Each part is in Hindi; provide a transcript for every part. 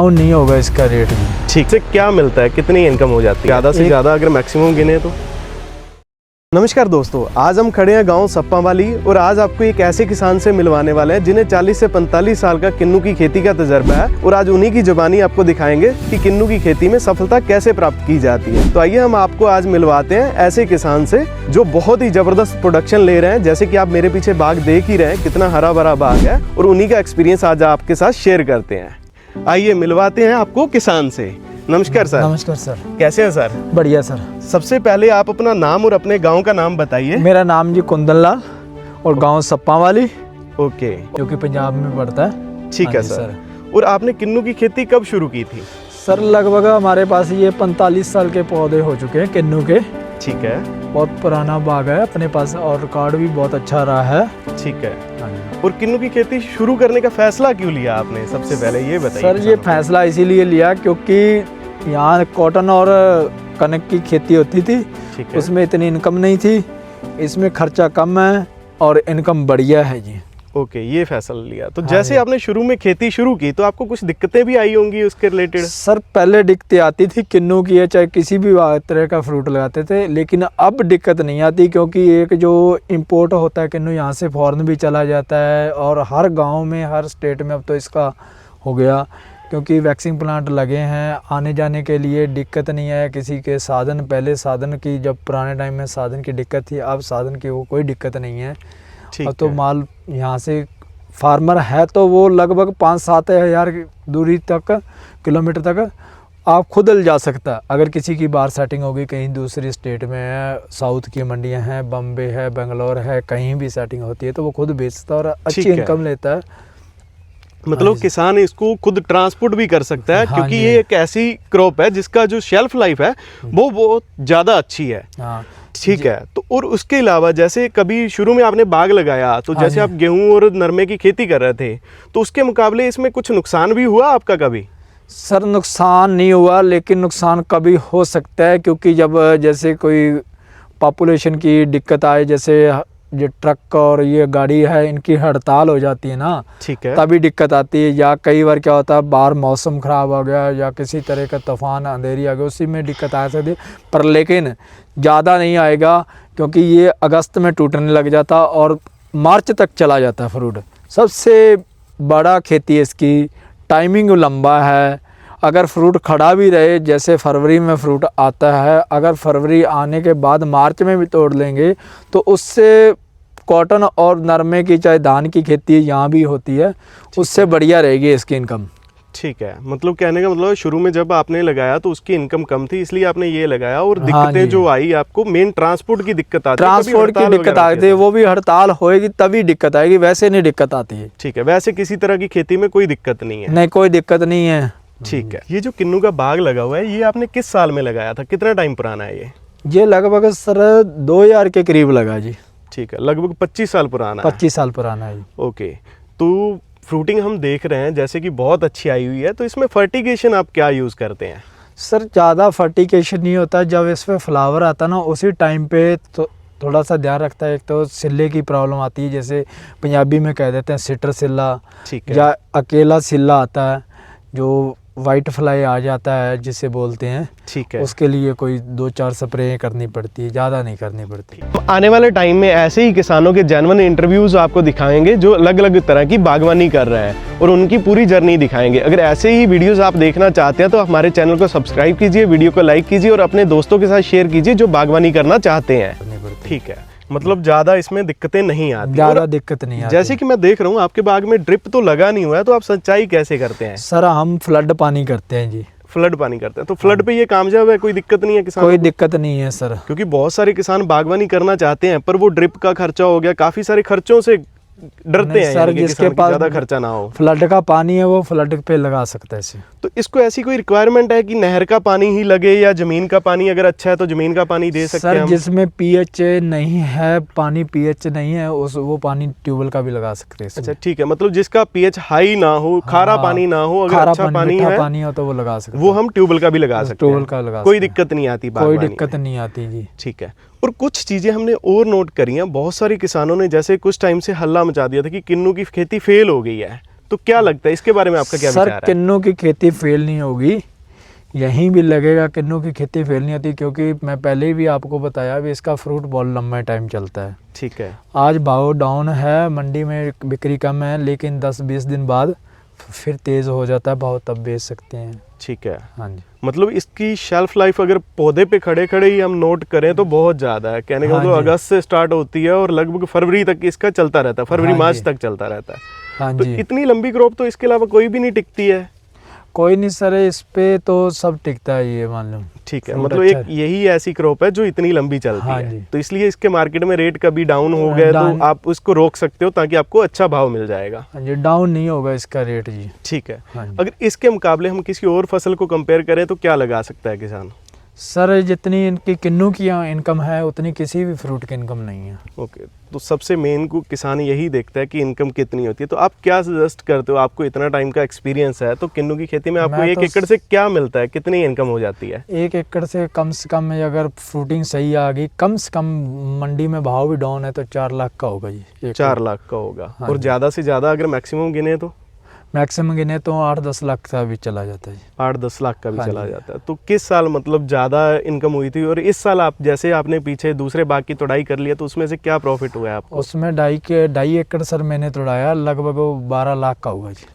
और नहीं होगा इसका रेट भी। ठीक से क्या मिलता है, कितनी इनकम हो जाती है ज़्यादा से ज़्यादा अगर मैक्सिमम गिने तो? नमस्कार दोस्तों, आज हम खड़े हैं गांव सप्पावाली और आज आपको एक ऐसे किसान से मिलवाने वाले हैं जिन्हें 40 से 45 साल का किन्नू की खेती का तजर्बा है और आज उन्हीं की जुबानी आपको दिखाएंगे कि किन्नू की खेती में सफलता कैसे प्राप्त की जाती है। तो आइए हम आपको आज मिलवाते हैं ऐसे किसान से जो बहुत ही जबरदस्त प्रोडक्शन ले रहे हैं। जैसे कि आप मेरे पीछे बाग देख ही रहे हैं, कितना हरा भरा बाग है और उन्हीं का एक्सपीरियंस आज आपके साथ शेयर करते हैं। आइए मिलवाते हैं आपको किसान से। नमस्कार सर। नमस्कार सर। कैसे हैं सर? बढ़िया सर। सबसे पहले आप अपना नाम और अपने गांव का नाम बताइए। मेरा नाम जी कुंदन लाल और गांव सप्पावाली, ओके, जो कि पंजाब में पड़ता है। ठीक है सर। और आपने किन्नू की खेती कब शुरू की थी? सर लगभग हमारे पास ये 45 साल के पौधे हो चुके हैं किन्नू के। ठीक है। बहुत पुराना बाग है अपने पास और रिकॉर्ड भी बहुत अच्छा रहा है। ठीक है। और किन्नू की खेती शुरू करने का फैसला क्यों लिया आपने, सबसे पहले ये बताइए। सर ये फैसला इसीलिए लिया क्योंकि यहाँ कॉटन और कनक की खेती होती थी, उसमें इतनी इनकम नहीं थी, इसमें खर्चा कम है और इनकम बढ़िया है जी। ओके, ये फैसला लिया। तो जैसे आपने शुरू में खेती शुरू की तो आपको कुछ दिक्कतें भी आई होंगी उसके रिलेटेड? सर पहले दिक्कतें आती थी किन्नू की, चाहे किसी भी तरह का फ्रूट लगाते थे, लेकिन अब दिक्कत नहीं आती क्योंकि एक जो इम्पोर्ट होता है किन्नू यहाँ से फॉरेन भी चला जाता है और हर गाँव में हर स्टेट में अब तो इसका हो गया क्योंकि वैक्सिंग प्लांट लगे हैं। आने जाने के लिए दिक्कत नहीं है किसी के साधन, पहले साधन की जब पुराने टाइम में साधन की दिक्कत थी, अब साधन की वो कोई दिक्कत नहीं है। अब तो माल यहाँ से फार्मर है तो वो लगभग 5-7 हज़ार दूरी तक, किलोमीटर तक आप खुद ले जा सकता है। अगर किसी की बार सेटिंग होगी कहीं दूसरी स्टेट में है, साउथ की मंडियाँ हैं, बम्बे है, बेंगलोर है, कहीं भी सेटिंग होती है तो वो खुद बेचता है और अच्छी इनकम लेता है। मतलब किसान इसको खुद ट्रांसपोर्ट भी कर सकता है क्योंकि ये एक ऐसी क्रॉप है जिसका जो शेल्फ लाइफ है वो बहुत ज़्यादा अच्छी है। ठीक है। तो और उसके अलावा जैसे कभी शुरू में आपने बाग लगाया तो जैसे आप गेहूं और नरमे की खेती कर रहे थे तो उसके मुकाबले इसमें कुछ नुकसान भी हुआ आपका कभी? सर नुकसान नहीं हुआ, लेकिन नुकसान कभी हो सकता है क्योंकि जब जैसे कोई पॉपुलेशन की दिक्कत आए, जैसे जो ट्रक और ये गाड़ी है इनकी हड़ताल हो जाती है ना, ठीक है, तभी दिक्कत आती है। या कई बार क्या होता है बाहर मौसम ख़राब हो गया या किसी तरह का तूफान अंधेरी आ गया, उसी में दिक्कत आ सकती है। पर लेकिन ज़्यादा नहीं आएगा क्योंकि ये अगस्त में टूटने लग जाता और मार्च तक चला जाता है फ्रूट। सबसे बड़ा खेती है इसकी, टाइमिंग लंबा है। अगर फ्रूट खड़ा भी रहे, जैसे फरवरी में फ्रूट आता है, अगर फरवरी आने के बाद मार्च में भी तोड़ लेंगे तो उससे कॉटन और नरमे की चाहे धान की खेती यहाँ भी होती है, उससे बढ़िया रहेगी इसकी इनकम। ठीक है। मतलब कहने का मतलब शुरू में जब आपने लगाया तो उसकी इनकम कम थी इसलिए आपने ये लगाया और दिक्कतें जो आई आपको मेन ट्रांसपोर्ट की दिक्कत आती है, ट्रांसपोर्ट की दिक्कत आती है, वो भी हड़ताल होएगी तभी दिक्कत आएगी, वैसे नहीं दिक्कत आती है। ठीक है। वैसे किसी तरह की खेती में कोई दिक्कत नहीं है? नहीं, कोई दिक्कत नहीं है। ठीक है। ये जो किन्नू का बाग लगा हुआ है ये आपने किस साल में लगाया था, कितना टाइम पुराना है ये? ये लगभग सर 2000 के करीब लगा जी। ठीक है, लगभग 25 साल पुराना। 25 साल पुराना है। ओके। तो फ्रूटिंग हम देख रहे हैं जैसे कि बहुत अच्छी आई हुई है, तो इसमें फर्टिगेशन आप क्या यूज़ करते हैं? सर ज़्यादा फर्टिगेशन नहीं होता, जब इसमें फ्लावर आता ना उसी टाइम पे तो थोड़ा सा ध्यान रखता है। एक तो सिल्ले की प्रॉब्लम आती है, जैसे पंजाबी में कह देते हैं सिटर सिल्ला, या अकेला सिल्ला आता है जो वाइट फ्लाई आ जाता है जिसे बोलते हैं। ठीक है। उसके लिए कोई 2-4 स्प्रे करनी पड़ती है, ज़्यादा नहीं करनी पड़ती। तो आने वाले टाइम में ऐसे ही किसानों के जेन्युइन इंटरव्यूज़ आपको दिखाएंगे जो अलग अलग तरह की बागवानी कर रहे हैं और उनकी पूरी जर्नी दिखाएंगे। अगर ऐसे ही वीडियोज़ आप देखना चाहते हैं तो हमारे चैनल को सब्सक्राइब कीजिए, वीडियो को लाइक कीजिए और अपने दोस्तों के साथ शेयर कीजिए जो बागवानी करना चाहते हैं। ठीक है। मतलब ज़्यादा इसमें दिक्कतें नहीं आती, ज़्यादा दिक्कत नहीं आती। जैसे कि मैं देख रहा हूँ आपके बाग में ड्रिप तो लगा नहीं हुआ है, तो आप सिंचाई कैसे करते हैं? सर हम फ्लड पानी करते हैं जी। फ्लड पानी करते हैं तो फ्लड पे ये कामयाब है, कोई दिक्कत नहीं है किसान? कोई दिक्कत नहीं है सर, क्योंकि बहुत सारे किसान बागवानी करना चाहते हैं पर वो ड्रिप का खर्चा हो गया, काफ़ी सारे खर्चों से डरते हैं सर, जिसके पास ज़्यादा खर्चा ना हो। फ्लड का पानी है वो फ्लड पे लगा सकता है इसे। तो इसको ऐसी कोई रिक्वायरमेंट है कि नहर का पानी ही लगे या जमीन का पानी अगर अच्छा है तो जमीन का पानी दे सकते हैं सर हम? जिसमें पीएच नहीं है, पानी पीएच नहीं है वो पानी ट्यूबवेल का भी लगा सकते हैं। अच्छा ठीक है। मतलब जिसका पीएच हाई ना हो, खारा पानी ना हो, अगर अच्छा पानी हो तो वो लगा सकते हैं, वो हम ट्यूबवेल का भी लगा सकते हैं। ट्यूबवेल का लगा, कोई दिक्कत नहीं आती, कोई दिक्कत नहीं आती जी। ठीक है। और कुछ चीज़ें हमने और नोट करी हैं, बहुत सारे किसानों ने जैसे कुछ टाइम से हल्ला मचा दिया था कि किन्नू की खेती फेल हो गई है, तो क्या लगता है इसके बारे में आपका क्या सर विचार है? किन्नू की खेती फेल नहीं होगी, यहीं भी लगेगा। किन्नू की खेती फेल नहीं होती, क्योंकि मैं पहले भी आपको बताया भी इसका फ्रूट बहुत लंबा टाइम चलता है। ठीक है। आज भाव डाउन है, मंडी में बिक्री कम है, लेकिन 10-20 दिन बाद फिर तेज़ हो जाता है भाव, तब बेच सकते हैं। ठीक है। हाँ जी। मतलब इसकी शेल्फ लाइफ अगर पौधे पे खड़े खड़े ही हम नोट करें तो बहुत ज़्यादा है। कहने का हाँ मतलब जी। अगस्त से स्टार्ट होती है और लगभग फरवरी तक इसका चलता रहता है, फरवरी हाँ मार्च जी। तक चलता रहता है। हाँ तो जी। इतनी लंबी क्रॉप तो इसके अलावा कोई भी नहीं टिकती है। कोई नहीं सर, इस पे तो सब टिकता है, ये मान लो। ठीक है। फ्रूट मतलब अच्छा एक यही ऐसी क्रॉप है जो इतनी लंबी चलती हाँ है, जी। तो इसलिए इसके मार्केट में रेट कभी डाउन हो गए तो डाउन- आप उसको रोक सकते हो ताकि आपको अच्छा भाव मिल जाएगा। हाँ जी, डाउन नहीं होगा इसका रेट जी। ठीक है। हाँ जी। अगर इसके मुकाबले हम किसी और फसल को कंपेयर करें तो क्या लगा सकता है किसान? सर जितनी इनकी किन्नू की इनकम है उतनी किसी भी फ्रूट की इनकम नहीं है। ओके। तो सबसे मेन को किसान यही देखता है कि इनकम कितनी होती है। तो आप क्या सजेस्ट करते हो? आपको इतना टाइम का एक्सपीरियंस है, तो किन्नू की खेती में आपको मैं 1 तो एकड़ से क्या मिलता है, कितनी इनकम हो जाती है? 1 एकड़ से कम अगर फ्रूटिंग सही आ गई, कम से कम मंडी में भाव भी डाउन है तो 4 लाख का होगा जी। 4 लाख का होगा। हाँ और जी। ज़्यादा से ज़्यादा अगर मैक्सिमम गिने तो मैक्सिमम गिने तो 8-10 लाख का भी चला जाता है जी। 8-10 लाख का भी हाँ चला जी। जाता है। तो किस साल मतलब ज़्यादा इनकम हुई थी, और इस साल आप जैसे आपने पीछे दूसरे बाग की तोड़ाई कर लिया तो उसमें से क्या प्रॉफिट हुआ है आपको? उसमें 2.5 एकड़ सर मैंने तोड़ाया, लगभग वो 12 लाख का हुआ जी।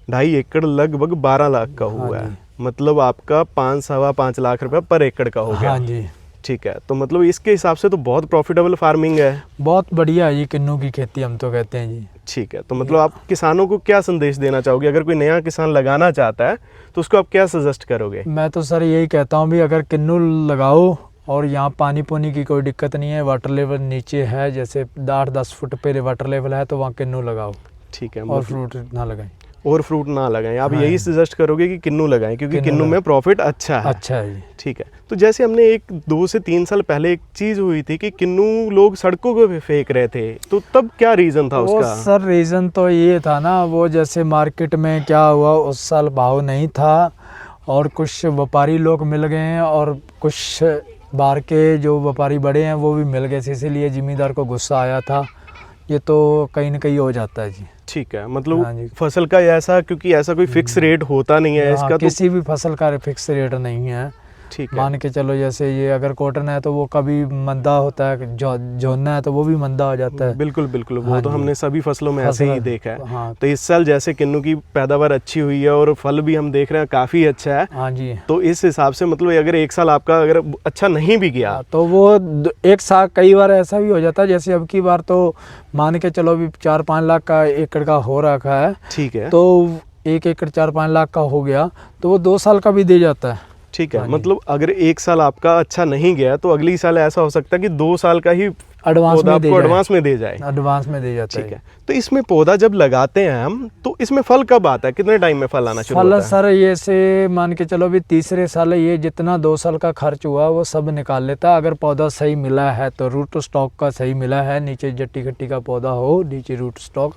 2.5 एकड़ लगभग 12 लाख का हाँ हुआ है। जी। मतलब आपका 5-5.25 लाख रुपए पर एकड़ का हो गया। हाँ जी। ठीक है। तो मतलब इसके हिसाब से तो बहुत प्रॉफिटेबल फार्मिंग है। बहुत बढ़िया है जी किन्नू की खेती, हम तो कहते हैं जी। ठीक है। तो मतलब आप किसानों को क्या संदेश देना चाहोगे? अगर कोई नया किसान लगाना चाहता है तो उसको आप क्या सजेस्ट करोगे? मैं तो सर यही कहता हूँ भी अगर किन्नू लगाओ, और यहाँ पानी पुनी की कोई दिक्कत नहीं है, वाटर लेवल नीचे है, जैसे 8-10 फुट पे वाटर लेवल है, तो वहाँ किन्नू लगाओ ठीक है। और मतलब फ्रूट ना लगाएं। और फ्रूट ना लगाएं, आप हाँ। यही सजेस्ट करोगे कि किन्नू लगाएं, क्योंकि किन्नू किन्नू में प्रॉफिट अच्छा है। अच्छा है जी। ठीक है। तो जैसे हमने 2 से 3 साल पहले एक चीज़ हुई थी कि किन्नू लोग सड़कों पे फेंक रहे थे, तो तब क्या रीज़न था वो उसका? सर रीज़न तो ये था ना, वो जैसे मार्केट में क्या हुआ, उस साल भाव नहीं था और कुछ व्यापारी लोग मिल गए हैं और कुछ बाहर के जो व्यापारी बड़े हैं वो भी मिल गए थे, इसीलिए जिम्मेदार को गुस्सा आया था। ये तो कहीं ना कहीं हो जाता है जी। ठीक है। मतलब हाँ जी। फसल का ऐसा, क्योंकि ऐसा कोई फिक्स रेट होता नहीं है हाँ, इसका, तो किसी भी फसल का फिक्स रेट नहीं है। ठीक है। मान के चलो जैसे ये अगर कॉटन है तो वो कभी मंदा होता है, झोना है तो वो भी मंदा हो जाता है। बिल्कुल बिल्कुल, वो हाँ तो जी। हमने सभी फसलों में ऐसे ही देखा है। हाँ। तो इस साल जैसे किन्नू की पैदावार अच्छी हुई है और फल भी हम देख रहे हैं काफ़ी अच्छा है, हाँ जी। तो इस हिसाब से मतलब अगर एक साल आपका अगर अच्छा नहीं भी गया तो वो एक साल कई बार ऐसा भी हो जाता है, जैसे अब की बार तो मान के चलो अभी 4-5 लाख का एकड़ का हो रखा है, ठीक है, तो 1 एकड़ 4-5 लाख का हो गया तो वो 2 साल का भी दे जाता है। ठीक है। हाँ जी। मतलब अगर एक साल आपका अच्छा नहीं गया तो अगली साल ऐसा हो सकता है कि 2 साल का ही एडवांस पौधा में दे आपको जाए। एडवांस में दे जाए। एडवांस में दे जाता ठीक है। तो इसमें पौधा जब लगाते हैं हम, तो इसमें फल कब आता है, कितने टाइम में फल आना शुरू फल होता है? सर ये से मान के चलो भी तीसरे साल ये जितना 2 साल का खर्च हुआ वो सब निकाल लेता है। अगर पौधा सही मिला है तो रूट स्टॉक का सही मिला है, नीचे जट्टी खट्टी का पौधा हो, नीचे रूट स्टॉक,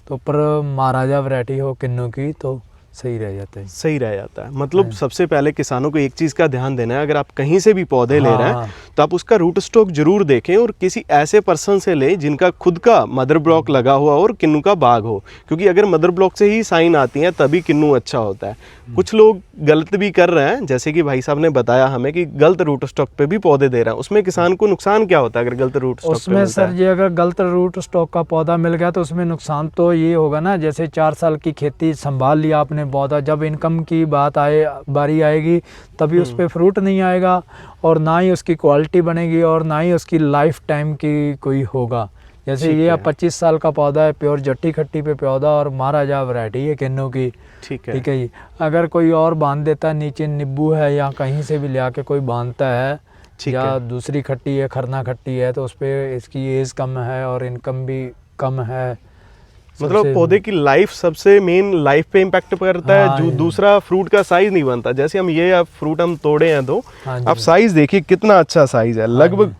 तो ऊपर महाराजा वैरायटी हो किन्नू की, तो सही रह जाता है। सही रह जाता है। मतलब हाँ। सबसे पहले किसानों को एक चीज़ का ध्यान देना है, अगर आप कहीं से भी पौधे ले रहे हाँ। हैं तो आप उसका रूट स्टॉक जरूर देखें और किसी ऐसे पर्सन से लें जिनका खुद का मदर ब्लॉक लगा हुआ और किन्नू का बाग हो, क्योंकि अगर मदर ब्लॉक से ही साइन आती हैं तभी किन्नू अच्छा होता है। कुछ लोग गलत भी कर रहे हैं, जैसे कि भाई साहब ने बताया हमें कि गलत रूट स्टॉक पे भी पौधे दे रहे हैं, उसमें किसान को नुकसान क्या होता है अगर गलत रूट स्टॉक पे उसमें मिलता सर है? ये अगर गलत रूट स्टॉक का पौधा मिल गया तो उसमें नुकसान तो ये होगा ना, जैसे 4 साल की खेती संभाल लिया आपने पौधा, जब इनकम की बात आए बारी आएगी तभी उस पर फ्रूट नहीं आएगा और ना ही उसकी क्वालिटी बनेगी और ना ही उसकी लाइफ टाइम की कोई होगा। जैसे ठीक ये है। 25 साल का पौधा है, प्योर जट्टी खट्टी पे पौधा और महाराजा वैरायटी है किन्नू की। ठीक है। ठीक है जी। अगर कोई और बांध देता है, नीचे नींबू है या कहीं से भी ले आके कोई बांधता है, ठीक या है। दूसरी खट्टी है, खरना खट्टी है, तो उस पर इसकी एज कम है और इनकम भी कम है। मतलब सबसे- पौधे की लाइफ सबसे मेन लाइफ पे इम्पैक्ट करता है, हाँ, जो ये। दूसरा फ्रूट का साइज नहीं बनता। जैसे हम ये फ्रूट हम तोड़े हैं तो हाँ आप जी। साइज देखिए कितना अच्छा साइज है, लगभग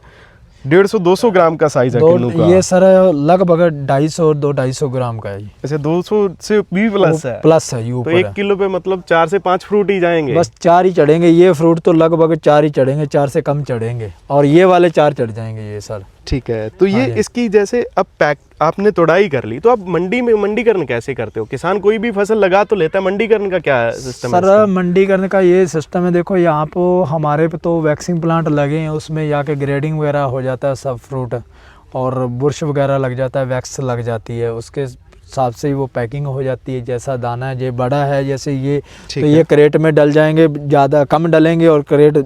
150-200 ग्राम का साइज है किन्नू का। ये सर लगभग 250 और 250 ग्राम का है जी। ऐसे 200 से भी प्लस है, प्लस है, ये तो ऊपर 1 है। किलो पे मतलब 4 से 5 फ्रूट ही जाएंगे। बस 4 ही चढ़ेंगे, ये फ्रूट तो लगभग 4 ही चढ़ेंगे, 4 से कम चढ़ेंगे और ये वाले 4 चढ़ जाएंगे ये सर। ठीक है। तो ये हाँ जी। इसकी जैसे अब पैक आपने तोड़ाई कर ली, तो आप मंडी में मंडीकरण कैसे करते हो? किसान कोई भी फसल लगा तो लेता है, मंडीकरण का क्या सिस्टम है? सर मंडीकरण का ये सिस्टम है, देखो यहाँ पे हमारे पे तो वैक्सिंग प्लांट लगे हैं, उसमें जाके ग्रेडिंग वगैरह हो जाता है सब फ्रूट, और बुरश वगैरह लग जाता है, वैक्स लग जाती है, उसके हिसाब से ही वो पैकिंग हो जाती है। जैसा दाना है, ये बड़ा है जैसे ये, ठीक तो है। ये क्रेट में डल जाएंगे, ज़्यादा कम डलेंगे, और क्रेट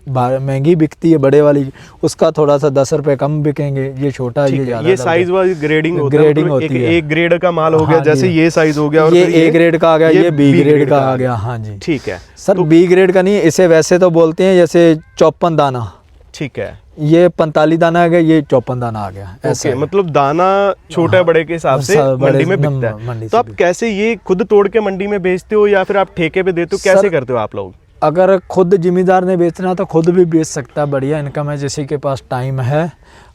महंगी बिकती है बड़े वाली, उसका थोड़ा सा 10 रुपये कम बिकेंगे, ये छोटा ठीक ये है, ज़्यादा ये साइज वाइज ग्रेडिंग होता है, ग्रेडिंग मतलब होती है। एक ग्रेड का माल हो गया, हाँ जैसे जी। ये साइज हो गया, और ये फिर ए ग्रेड का आ गया, ये बी ग्रेड का आ गया। गया। हाँ जी ठीक है सर, बी ग्रेड का नहीं, इसे वैसे तो बोलते हैं जैसे 54 दाना, ठीक है। ये 45 दाना आ गया, ये 54 दाना आ गया, ऐसे ओके, मतलब दाना छोटा बड़े के हिसाब से मंडी में बिकता है। तो आप कैसे ये खुद तोड़ के मंडी में बेचते हो या फिर आप ठेके पे देते हो, कैसे सर, करते हो आप लोग? अगर खुद जिम्मेदार ने बेचना तो खुद भी बेच सकता है, बढ़िया इनकम है, किसी के पास टाइम है।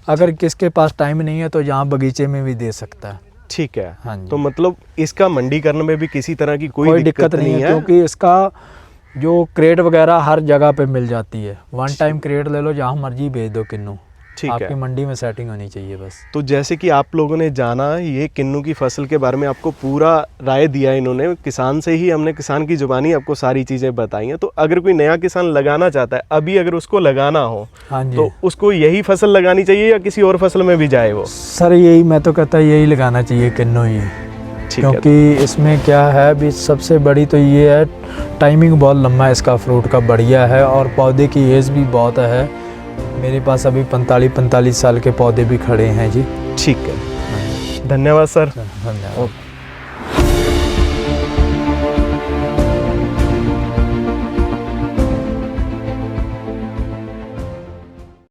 अगर किसके पास टाइम नहीं है तो यहाँ बगीचे में भी दे सकता है। ठीक है। हाँ जी। तो मतलब इसका मंडीकरण में भी किसी तरह की कोई दिक्कत नहीं है, क्योंकि इसका जो क्रेट वगैरह हर जगह पे मिल जाती है। वन टाइम क्रेट ले लो, जहाँ मर्जी भेज दो किन्नू, ठीक है। आपकी मंडी में सेटिंग होनी चाहिए बस। तो जैसे कि आप लोगों ने जाना ये किन्नू की फसल के बारे में, आपको पूरा राय दिया इन्होंने, किसान से ही हमने, किसान की जुबानी आपको सारी चीज़ें बताई हैं। तो अगर कोई नया किसान लगाना चाहता है अभी, अगर उसको लगाना हो, हाँ जी, तो उसको यही फसल लगानी चाहिए या किसी और फसल में भी जाए वो? सर यही मैं तो कहता यही लगाना चाहिए किन्नू ही, ठीक है। क्योंकि इसमें क्या है भी, सबसे बड़ी तो ये है टाइमिंग बहुत लंबा है इसका, फ्रूट का बढ़िया है, और पौधे की एज भी बहुत है। मेरे पास अभी 45 साल के पौधे भी खड़े हैं जी। ठीक है, धन्यवाद सर। धन्यवाद।